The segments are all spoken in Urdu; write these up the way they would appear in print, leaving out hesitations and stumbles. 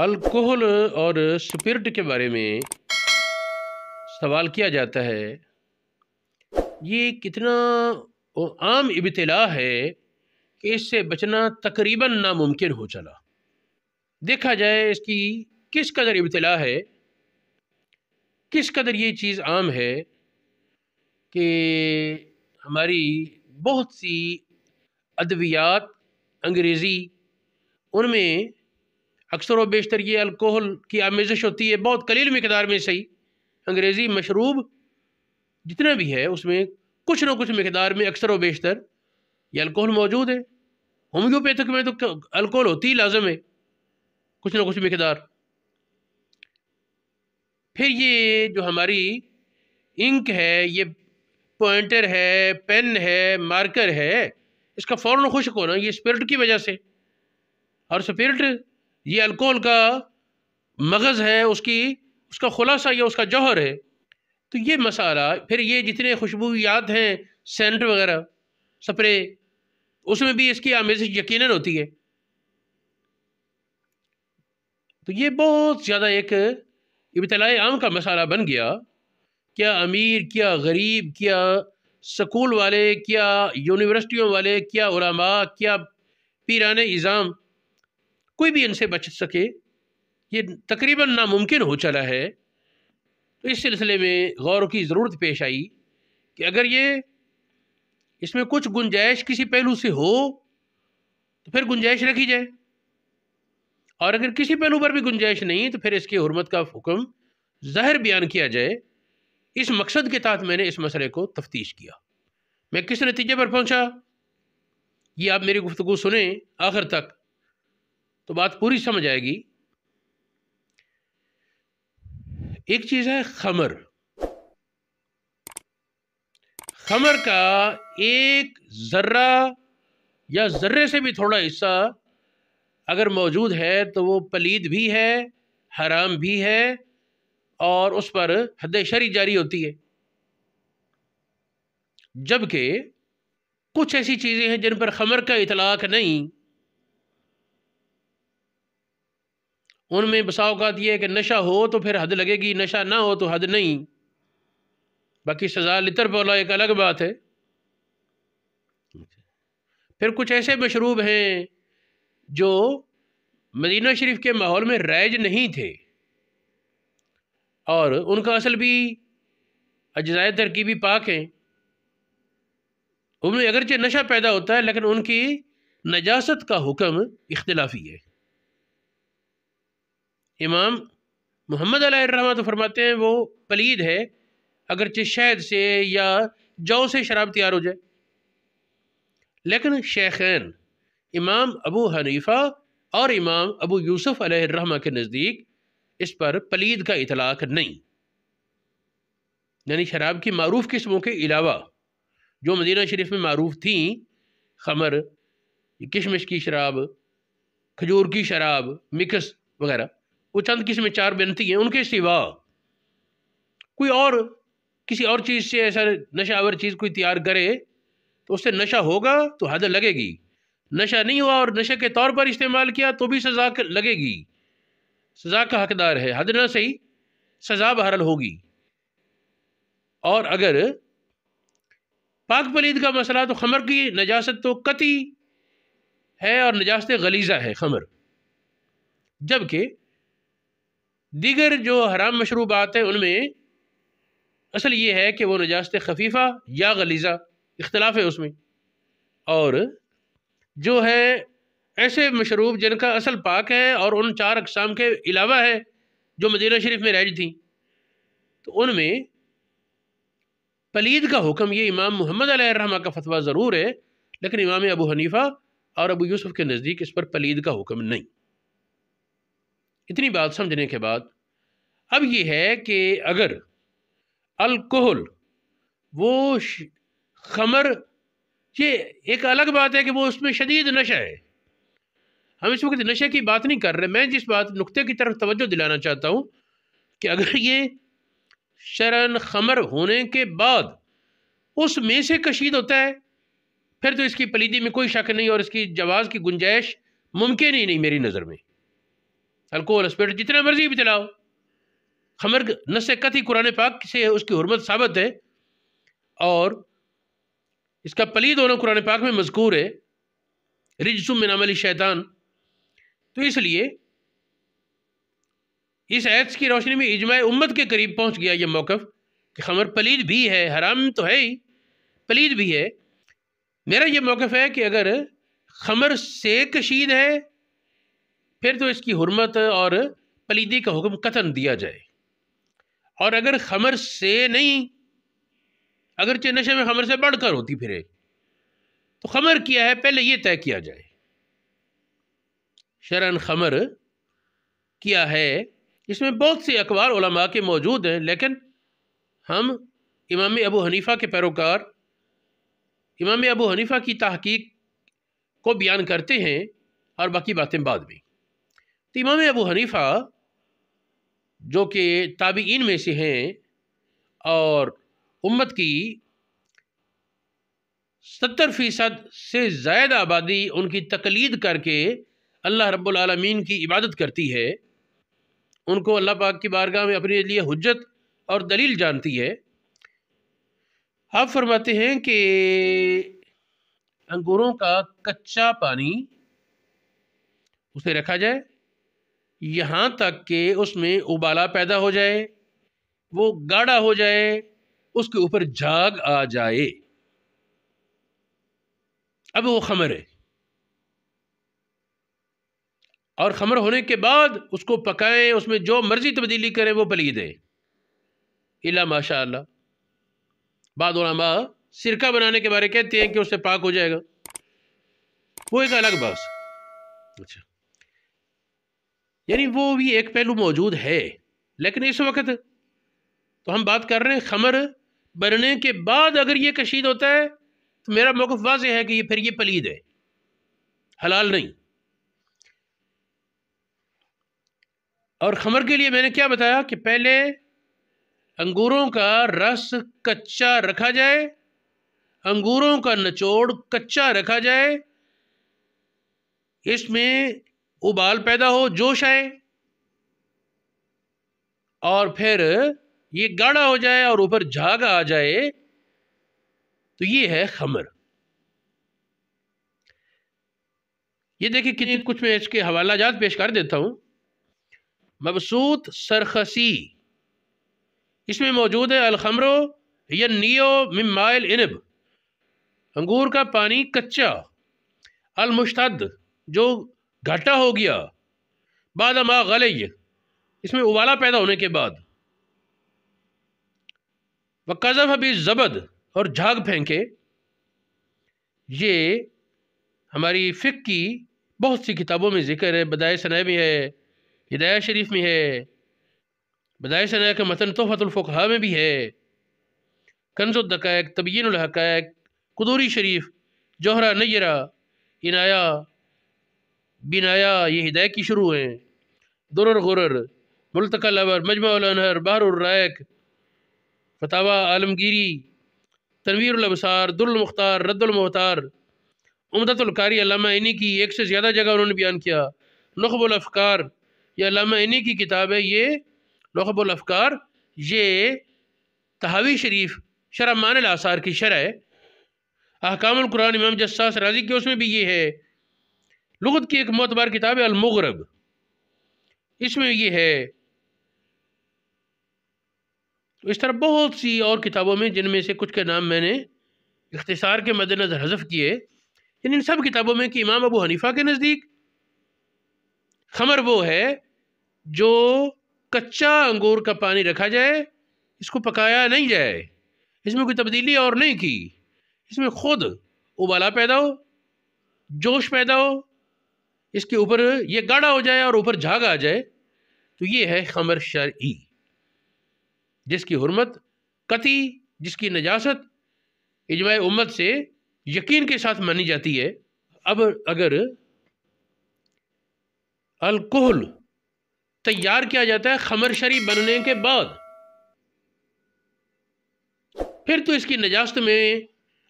الکحل اور اسپرٹ کے بارے میں سوال کیا جاتا ہے، یہ کتنا عام ابتلا ہے کہ اس سے بچنا تقریباً ناممکن ہو چلا۔ دیکھا جائے اس کی کس قدر ابتلا ہے، کس قدر یہ چیز عام ہے کہ ہماری بہت سی ادویات انگریزی، ان میں اکثر و بیشتر یہ الکحل کی آمیزش ہوتی ہے، بہت قلیل مقدار میں صحیح۔ انگریزی مشروب جتنا بھی ہے اس میں کچھ نہ کچھ مقدار میں اکثر و بیشتر یہ الکحل موجود ہے۔ ہومیوپیتھک میں تو الکحل ہوتی ہی لازم ہے، کچھ نہ کچھ مقدار۔ پھر یہ جو ہماری انک ہے، یہ پوائنٹر ہے، پین ہے، مارکر ہے، اس کا فوراً خشک ہونا یہ اسپرٹ کی وجہ سے۔ اور اسپرٹ یہ الکحل کا مغز ہے، اس کا خلاصہ یا اس کا جوہر ہے۔ تو یہ مسئلہ، پھر یہ جتنے خوشبویات ہیں، سینٹ وغیرہ، سپرے، اس میں بھی اس کی آمیزش یقیناً ہوتی ہے۔ تو یہ بہت زیادہ ایک ابتلاء عام کا مسئلہ بن گیا۔ کیا امیر، کیا غریب، کیا سکول والے، کیا یونیورسٹیوں والے، کیا علماء، کیا پیران اعظام، کوئی بھی ان سے بچ سکے، یہ تقریباً ناممکن ہو چلا ہے۔ تو اس سلسلے میں غور کی ضرورت پیش آئی کہ اگر اس میں کچھ گنجائش کسی پہلو سے ہو تو پھر گنجائش رکھی جائے، اور اگر کسی پہلو پر بھی گنجائش نہیں تو پھر اس کی حرمت کا حکم ظاہر بیان کیا جائے۔ اس مقصد کے تحت میں نے اس مسئلے کو تفتیش کیا۔ میں کس نتیجے پر پہنچا، یہ آپ میری گفتگو سنیں آخر تک تو بات پوری سمجھ آئے گی۔ ایک چیز ہے خمر۔ خمر کا ایک ذرہ یا ذرے سے بھی تھوڑا حصہ اگر موجود ہے تو وہ پلید بھی ہے، حرام بھی ہے، اور اس پر حد شرعی جاری ہوتی ہے۔ جبکہ کچھ ایسی چیزیں ہیں جن پر خمر کا اطلاق نہیں، ان میں بسا اوقات یہ ہے کہ نشہ ہو تو پھر حد لگے گی، نشہ نہ ہو تو حد نہیں۔ باقی سزا لتر بولا ایک الگ بات ہے۔ پھر کچھ ایسے مشروب ہیں جو مدینہ شریف کے ماحول میں رائج نہیں تھے، اور ان کا اصل بھی اجزائے ترکیبی پاک ہیں، ان میں اگرچہ نشہ پیدا ہوتا ہے لیکن ان کی نجاست کا حکم اختلافی ہے۔ امام محمد علیہ الرحمہ تو فرماتے ہیں وہ پلید ہے اگرچہ شہد سے یا جو سے شراب تیار ہو جائے، لیکن شیخین امام ابو حنیفہ اور امام ابو یوسف علیہ الرحمہ کے نزدیک اس پر پلید کا اطلاق نہیں، یعنی شراب کی معروف قسموں کے علاوہ جو مدینہ شریف میں معروف تھیں، خمر، کشمش کی شراب، کھجور کی شراب، مکس وغیرہ، وہ چند قسمیں چار بنتی ہیں، ان کے سوا کوئی اور کسی اور چیز سے ایسا نشہ آور چیز کوئی تیار کرے تو اس سے نشہ ہوگا تو حد لگے گی، نشہ نہیں ہوا اور نشے کے طور پر استعمال کیا تو بھی سزا لگے گی، سزا کا حقدار ہے، حد نہ صحیح سزا بہرحال ہوگی۔ اور اگر پاک پلید کا مسئلہ تو خمر کی نجاست تو قطعی ہے اور نجاست غلیظہ ہے خمر، جبکہ دیگر جو حرام مشروبات ہیں ان میں اصل یہ ہے کہ وہ نجاست خفیفہ یا غلیظہ، اختلاف ہے اس میں۔ اور جو ہے ایسے مشروب جن کا اصل پاک ہے اور ان چار اقسام کے علاوہ ہے جو مدینہ شریف میں رائج تھیں، تو ان میں پلید کا حکم یہ امام محمد علیہ الرحمہ کا فتویٰ ضرور ہے، لیکن امام ابو حنیفہ اور ابو یوسف کے نزدیک اس پر پلید کا حکم نہیں۔ اتنی بات سمجھنے کے بعد اب یہ ہے کہ اگر الکحل، وہ خمر، یہ ایک الگ بات ہے کہ وہ اس میں شدید نشہ ہے، ہم اس وقت نشے کی بات نہیں کر رہے، میں جس نقطے کی طرف توجہ دلانا چاہتا ہوں کہ اگر یہ شرعاً خمر ہونے کے بعد اس میں سے کشید ہوتا ہے پھر تو اس کی پلیدی میں کوئی شک نہیں اور اس کی جواز کی گنجائش ممکن ہی نہیں میری نظر میں۔ الکوہل اسپرٹ جتنا مرضی بھی چلاؤ، خمر نص قطعی قرآن پاک سے اس کی حرمت ثابت ہے، اور اس کا پلید ہونا قرآن پاک میں مذکور ہے، رجس من عمل شیطان۔ تو اس لیے اس آیت کی روشنی میں اجماع امت کے قریب پہنچ گیا یہ موقف کہ خمر پلید بھی ہے، حرام تو ہے ہی، پلید بھی ہے۔ میرا یہ موقف ہے کہ اگر خمر سے کشید ہے پھر تو اس کی حرمت اور پلیدی کا حکم قطعاً دیا جائے، اور اگر خمر سے نہیں، اگرچہ نشے میں خمر سے بڑھ کر ہوتی پھرے، تو خمر کیا ہے پہلے یہ طے کیا جائے، شرعاً خمر کیا ہے۔ اس میں بہت سے اقوال علماء کے موجود ہیں، لیکن ہم امام ابو حنیفہ کے پیروکار امام ابو حنیفہ کی تحقیق کو بیان کرتے ہیں، اور باقی باتیں بعد میں۔ تو امام ابو حنیفہ جو کہ تابعین میں سے ہیں، اور امت کی 70% سے زائد آبادی ان کی تقلید کر کے اللہ رب العالمین کی عبادت کرتی ہے، ان کو اللہ پاک کی بارگاہ میں اپنے لیے حجت اور دلیل جانتی ہے۔ آپ فرماتے ہیں کہ انگوروں کا کچا پانی اسے رکھا جائے یہاں تک کہ اس میں ابالا پیدا ہو جائے، وہ گاڑھا ہو جائے، اس کے اوپر جھاگ آ جائے، اب وہ خمر ہے، اور خمر ہونے کے بعد اس کو پکائیں، اس میں جو مرضی تبدیلی کریں وہ پلید ہے، الا ماشاء اللہ۔ بعض علماء سرکہ بنانے کے بارے کہتے ہیں کہ اس سے پاک ہو جائے گا، وہ ایک الگ بات۔ اچھا، یعنی وہ بھی ایک پہلو موجود ہے، لیکن اس وقت تو ہم بات کر رہے ہیں خمر بننے کے بعد اگر یہ کشید ہوتا ہے تو میرا موقف واضح ہے کہ پھر یہ پلید ہے، حلال نہیں۔ اور خمر کے لیے میں نے کیا بتایا کہ پہلے انگوروں کا رس کچا رکھا جائے، انگوروں کا نچوڑ کچا رکھا جائے، اس میں ابال پیدا ہو، جوش آئے، اور پھر یہ گاڑھا ہو جائے اور اوپر جھاگ آ جائے، تو یہ ہے خمر۔ یہ دیکھیں کہ کچھ میں اس کے حوالہ جات پیش کر دیتا ہوں۔ مبسوط سرخسی، اس میں موجود ہے الخمرو ینیو من ماء العنب، انگور کا پانی کچا، المشتد جو گھٹا ہو گیا، بعد ما غلی، اس میں ابالا پیدا ہونے کے بعد، وقذف بالزبد، اور جھاگ پھینکے۔ یہ ہماری فقہ کی بہت سی کتابوں میں ذکر ہے، بدائع ثناء میں ہے، ہدایہ شریف میں ہے، بدائع ثناء کا متن تحفۃ الفقہاء میں بھی ہے، کنز الدقائق، تبیین الحقائق، قدوری شریف، جوہرہ نیرہ، عنایہ، بنایا، یہ ہدایہ کی شروع ہیں، درر غرر، ملتقى الابر، مجمع الانہر، بحر الرائق، فتاوی عالمگیری، تنویر الابصار، در المختار، رد المختار، عمدۃ القاری علامہ عینی کی ایک سے زیادہ جگہ انہوں نے بیان کیا، نخب الافکار، یہ علامہ عینی کی کتاب ہے، یہ نخب الافکار، یہ طحاوی شریف شرح معانی الاثار کی شرح ہے، احکام القرآن امام جساس رازی کے اس میں بھی یہ ہے، لغت کی ایک معتبر کتاب ہے المغرب، اس میں یہ ہے، تو اس طرح بہت سی اور کتابوں میں جن میں سے کچھ کے نام میں نے اختصار کے مد نظر حذف کیے، ان سب کتابوں میں کہ امام ابو حنیفہ کے نزدیک خمر وہ ہے جو کچا انگور کا پانی رکھا جائے، اس کو پکایا نہیں جائے، اس میں کوئی تبدیلی اور نہیں کی، اس میں خود ابالا پیدا ہو، جوش پیدا ہو، اس کے اوپر یہ گاڑھا ہو جائے اور اوپر جھاگ آ جائے، تو یہ ہے خمر شرعی، جس کی حرمت قطعی، جس کی نجاست اجماع امت سے یقین کے ساتھ مانی جاتی ہے۔ اب اگر الکحل تیار کیا جاتا ہے خمر شرعی بننے کے بعد، پھر تو اس کی نجاست میں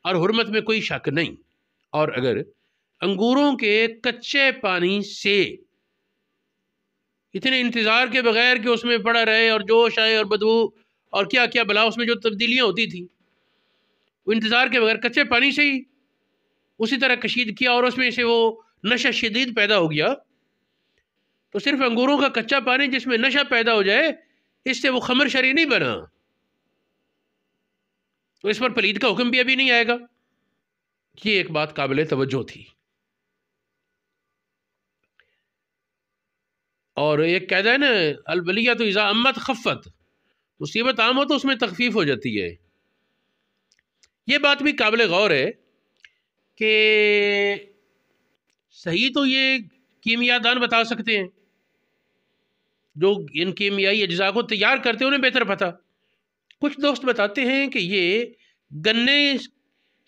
اور حرمت میں کوئی شک نہیں، اور اگر انگوروں کے کچے پانی سے اتنے انتظار کے بغیر کہ اس میں پڑا رہے اور جوش آئے اور بدبو اور کیا کیا بلا اس میں جو تبدیلیاں ہوتی تھیں، وہ انتظار کے بغیر کچے پانی سے ہی اسی طرح کشید کیا اور اس میں سے وہ نشہ شدید پیدا ہو گیا. تو صرف انگوروں کا کچا پانی جس میں نشہ پیدا ہو جائے اس سے وہ خمر شرعی نہیں بنا، تو اس پر پلید کا حکم بھی ابھی نہیں آئے گا. یہ ایک بات قابل توجہ تھی. اور ایک قاعدہ ہے نا، البلیۃ اذا عمت خفت، مصیبت عام ہو تو اس میں تخفیف ہو جاتی ہے. یہ بات بھی قابل غور ہے کہ صحیح تو یہ کیمیا دان بتا سکتے ہیں، جو ان کیمیائی اجزاء کو تیار کرتے ہیں انہیں بہتر پتہ. کچھ دوست بتاتے ہیں کہ یہ گنے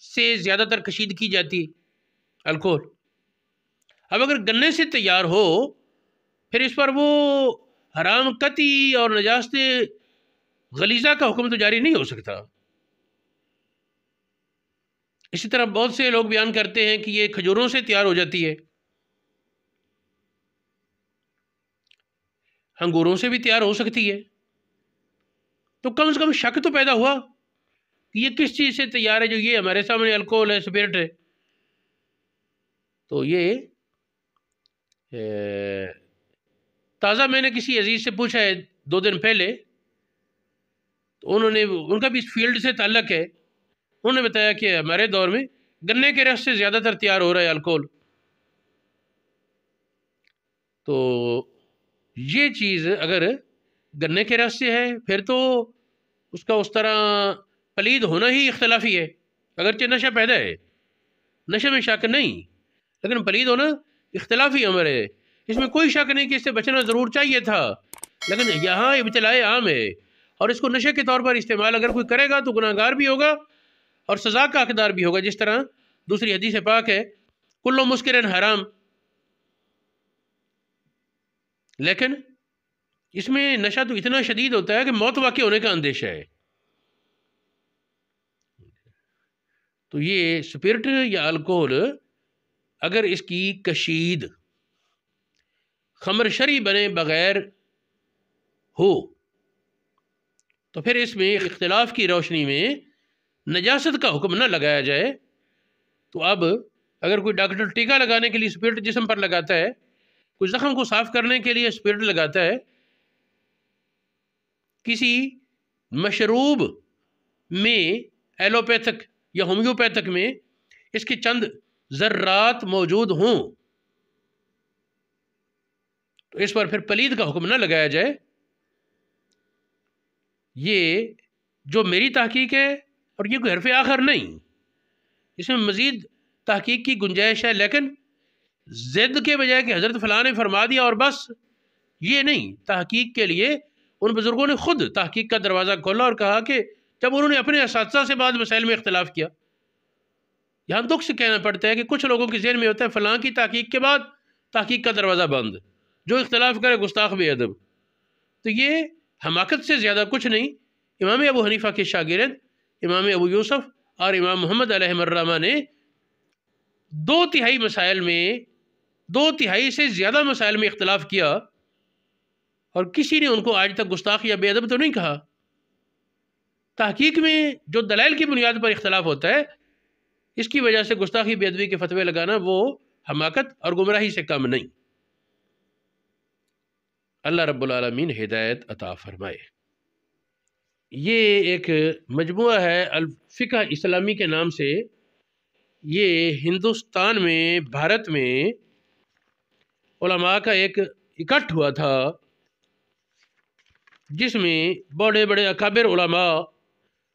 سے زیادہ تر کشید کی جاتی الکحل. اب اگر گنے سے تیار ہو پھر اس پر وہ حرام قطعی اور نجاست غلیظہ کا حکم تو جاری نہیں ہو سکتا. اسی طرح بہت سے لوگ بیان کرتے ہیں کہ یہ کھجوروں سے تیار ہو جاتی ہے، انگوروں سے بھی تیار ہو سکتی ہے. تو کم از کم شک تو پیدا ہوا کہ یہ کس چیز سے تیار ہے جو یہ ہمارے سامنے الکحل ہے، اسپرٹ ہے. تو یہ تازہ میں نے کسی عزیز سے پوچھا ہے 2 دن پہلے، تو انہوں نے، ان کا بھی اس فیلڈ سے تعلق ہے، انہوں نے بتایا کہ ہمارے دور میں گنے کے رس سے زیادہ تر تیار ہو رہا ہے الکحل. تو یہ چیز اگر گنے کے رس سے ہے پھر تو اس کا اس طرح پلید ہونا ہی اختلافی ہے. اگرچہ نشہ پیدا ہے، نشے میں شک نہیں، لیکن پلید ہونا اختلافی امر ہے. اس میں کوئی شک نہیں کہ اس سے بچنا ضرور چاہیے تھا، لیکن یہاں ابتلاء عام ہے اور اس کو نشے کے طور پر استعمال اگر کوئی کرے گا تو گناہ گار بھی ہوگا اور سزا کا حقدار بھی ہوگا. جس طرح دوسری حدیث پاک ہے کل مسکر حرام، لیکن اس میں نشہ تو اتنا شدید ہوتا ہے کہ موت واقع ہونے کا اندیشہ ہے. تو یہ اسپرٹ یا الکحل اگر اس کی کشید خمر شرعی بنے بغیر ہو تو پھر اس میں اختلاف کی روشنی میں نجاست کا حکم نہ لگایا جائے. تو اب اگر کوئی ڈاکٹر ٹیکا لگانے کے لیے اسپرٹ جسم پر لگاتا ہے، کوئی زخم کو صاف کرنے کے لیے اسپرٹ لگاتا ہے، کسی مشروب میں ایلوپیتھک یا ہومیوپیتھک میں اس کے چند ذرات موجود ہوں تو اس پر پھر پلید کا حکم نہ لگایا جائے. یہ جو میری تحقیق ہے اور یہ کوئی حرف آخر نہیں، اس میں مزید تحقیق کی گنجائش ہے، لیکن ضد کے بجائے کہ حضرت فلاں نے فرما دیا اور بس، یہ نہیں. تحقیق کے لیے ان بزرگوں نے خود تحقیق کا دروازہ کھولا اور کہا کہ جب انہوں نے اپنے اساتذہ سے بعض مسائل میں اختلاف کیا، یہاں دکھ سے کہنا پڑتا ہے کہ کچھ لوگوں کے ذہن میں ہوتا ہے فلاں کی تحقیق کے بعد تحقیق کا دروازہ بند، جو اختلاف کرے گستاخ بے ادب. تو یہ حماقت سے زیادہ کچھ نہیں. امام ابو حنیفہ کے شاگرد امام ابو یوسف اور امام محمد علیہ الرحمہ نے 2/3 مسائل میں، 2/3 سے زیادہ مسائل میں اختلاف کیا اور کسی نے ان کو آج تک گستاخ یا بے ادب تو نہیں کہا. تحقیق میں جو دلائل کی بنیاد پر اختلاف ہوتا ہے اس کی وجہ سے گستاخی بے ادبی کے فتوے لگانا وہ حماقت اور گمراہی سے کم نہیں. اللہ رب العالمین ہدایت عطا فرمائے. یہ ایک مجموعہ ہے الفقہ اسلامی کے نام سے. یہ ہندوستان میں، بھارت میں علماء کا ایک اکٹھ ہوا تھا جس میں بڑے بڑے اکابر علماء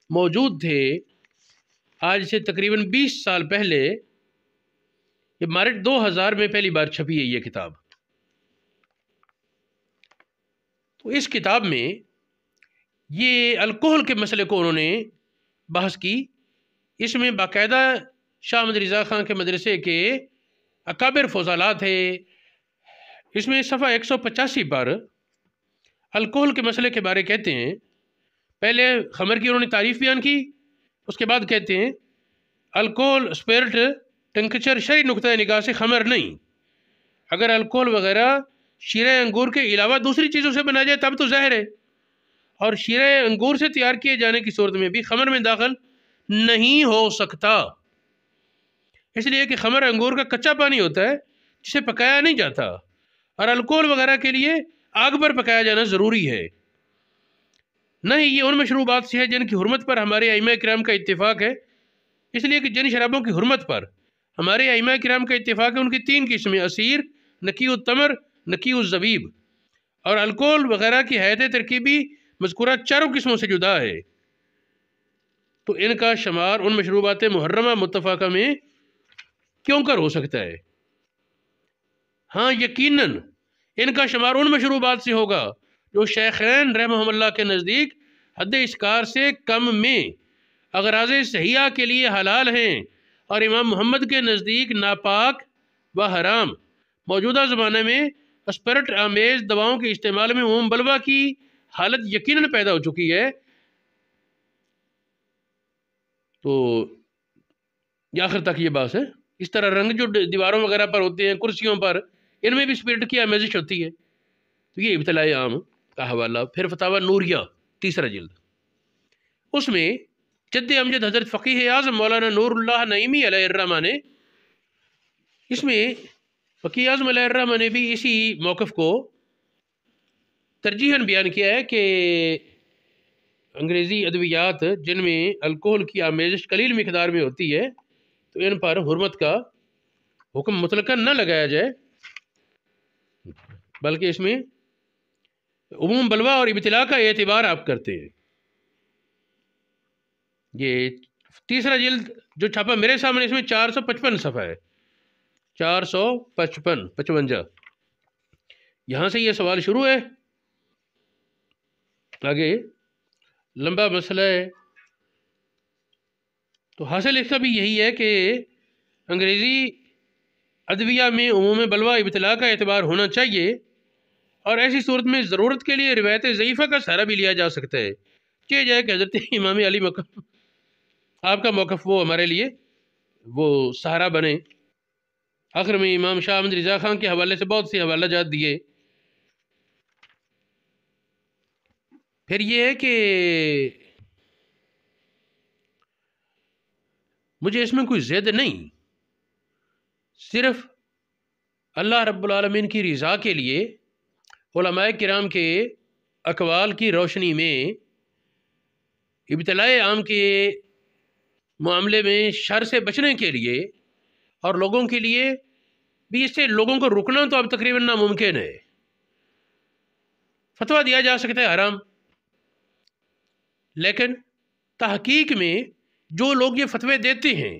موجود تھے. آج سے تقریباً 20 سال پہلے، یہ مارچ 2000 میں پہلی بار چھپی ہے یہ کتاب. تو اس کتاب میں یہ الکحل کے مسئلے کو انہوں نے بحث کی. اس میں باقاعدہ شاہ احمد رضا خان کے مدرسے کے اکابر فضلاء تھے. اس میں صفحہ 185 پر الکحل کے مسئلے کے بارے کہتے ہیں. پہلے خمر کی انہوں نے تعریف بیان کی، اس کے بعد کہتے ہیں الکحل، اسپرٹ، ٹنکچر شرعی نقطۂ نگاہ سے خمر نہیں. اگر الکحل وغیرہ شیرہ انگور کے علاوہ دوسری چیزوں سے بنا جائے تب تو زہر ہے، اور شیرہ انگور سے تیار کیے جانے کی صورت میں بھی خمر میں داخل نہیں ہو سکتا، اس لیے کہ خمر انگور کا کچا پانی ہوتا ہے جسے پکایا نہیں جاتا، اور الکوہل وغیرہ کے لیے آگ پر پکایا جانا ضروری ہے۔ نہیں، یہ ان مشروبات سے ہے جن کی حرمت پر ہمارے ائمہ کرام کا اتفاق ہے، اس لیے کہ جن شرابوں کی حرمت پر ہمارے ائمہ کرام کا اتفاق ہے ان کی 3 قسمیں: عصیر، نقی التمر، نقی الزبیب، اور الکوہل وغیرہ کی حیث ترکیبی مذکورہ 4 قسموں سے جدا ہے، تو ان کا شمار ان مشروبات محرمہ متفقہ میں کیوں کر ہو سکتا ہے؟ ہاں یقیناً ان کا شمار ان مشروبات سے ہوگا جو شیخین رحمہ اللہ کے نزدیک حد اسکار سے کم میں اغراض صحیحہ کے لیے حلال ہیں، اور امام محمد کے نزدیک ناپاک و حرام۔ موجودہ زمانے میں اسپرٹ آمیز دواؤں کے استعمال میں عموم بلوہ کی حالت یقیناً پیدا ہو چکی ہے، تو یہ آخر تک یہ بات ہے۔ اس طرح رنگ جو دیواروں وغیرہ پر ہوتے ہیں، کرسیوں پر، ان میں بھی اسپرٹ کی آمیزش ہوتی ہے، تو یہ ابتلاء عام کا حوالہ۔ پھر فتاویٰ نوریہ 3 جلد، اس میں جد امجد حضرت فقیہ اعظم مولانا نور اللہ نعیمی علیہ الرحمہ نے، اس میں فقیہ اعظم علیہ الرحمہ نے بھی اسی موقف کو ترجیحاً بیان کیا ہے کہ انگریزی ادویات جن میں الکوہل کی آمیزش قلیل مقدار میں ہوتی ہے تو ان پر حرمت کا حکم مطلقاً نہ لگایا جائے، بلکہ اس میں عموم بلوہ اور ابتلاء کا اعتبار آپ کرتے ہیں۔ یہ 3 جلد جو چھاپا میرے سامنے، اس میں 455 صفحہ ہے، 455 یہاں سے یہ سوال شروع ہے، آگے لمبا مسئلہ ہے۔ تو حاصل اس کا بھی یہی ہے کہ انگریزی ادویہ میں عموم بلوہ ابتلاء کا اعتبار ہونا چاہیے، اور ایسی صورت میں ضرورت کے لیے روایت ضعیفہ کا سہارا بھی لیا جا سکتا ہے، کہ جائے کہ حضرت امام علی مقام آپ کا موقف وہ ہمارے لیے وہ سہارا بنے۔ آخر میں امام شاہ احمد رضا خان کے حوالے سے بہت سے حوالہ جات دیے۔ پھر یہ ہے کہ مجھے اس میں کوئی زید نہیں، صرف اللہ رب العالمین کی رضا کے لیے علماء کرام کے اقوال کی روشنی میں ابتلاء عام کے معاملے میں شر سے بچنے کے لیے، اور لوگوں کے لیے بھی اس سے لوگوں کو رکنا تو اب تقریباً ناممکن ہے۔ فتویٰ دیا جا سکتا ہے حرام، لیکن تحقیق میں جو لوگ یہ فتوے دیتے ہیں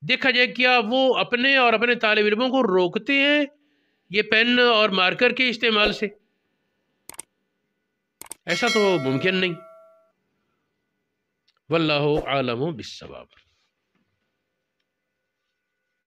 دیکھا جائے کیا وہ اپنے اور اپنے طالب علموں کو روکتے ہیں یہ پین اور مارکر کے استعمال سے؟ ایسا تو ممکن نہیں۔ واللہ عالم بالصواب۔